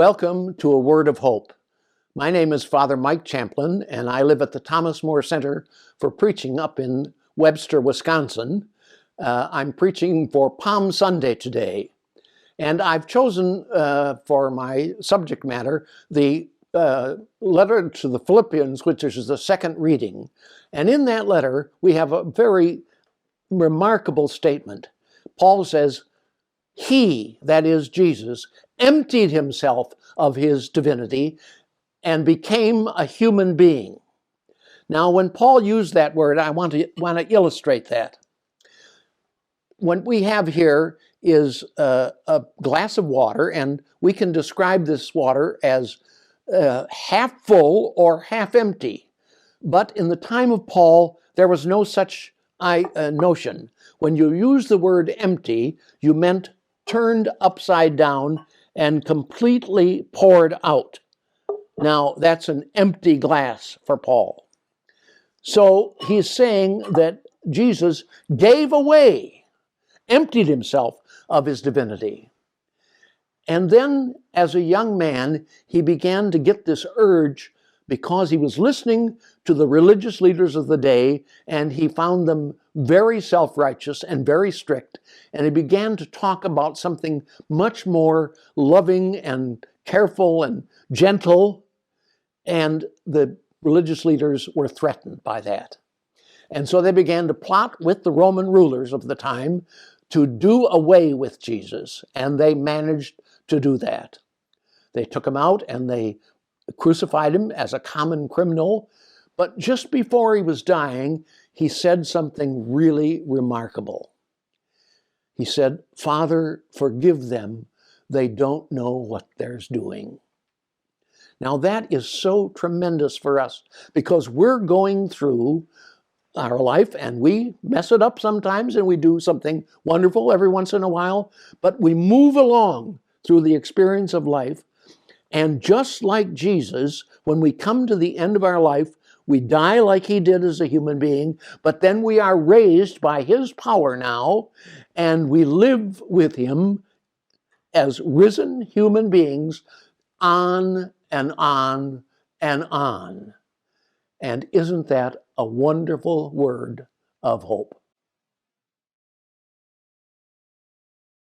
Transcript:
Welcome to A Word of Hope. My name is Father Mike Champlin, and I live at the Thomas More Center for Preaching up in Webster, Wisconsin. I'm preaching for Palm Sunday today, and I've chosen for my subject matter the letter to the Philippians, which is the second reading. And in that letter, we have a very remarkable statement. Paul says, He, that is Jesus, emptied himself of his divinity and became a human being. Now, when Paul used that word, I want to illustrate that. What we have here is a glass of water, and we can describe this water as half full or half empty. But in the time of Paul, there was no such notion. When you use the word empty, you meant turned upside down and completely poured out. Now, that's an empty glass for Paul. So he's saying that Jesus gave away, emptied himself of his divinity. And then, as a young man, he began to get this urge because he was listening to the religious leaders of the day, and he found them very self-righteous and very strict. And he began to talk about something much more loving and careful and gentle. And the religious leaders were threatened by that. And so they began to plot with the Roman rulers of the time to do away with Jesus. And they managed to do that. They took him out and they crucified him as a common criminal. But just before he was dying, he said something really remarkable. He said, "Father, forgive them. They don't know what they're doing." Now that is so tremendous for us because we're going through our life and we mess it up sometimes and we do something wonderful every once in a while, but we move along through the experience of life. And just like Jesus, when we come to the end of our life, we die like he did as a human being, but then we are raised by his power now, and we live with him as risen human beings on and on and on. And isn't that a wonderful word of hope?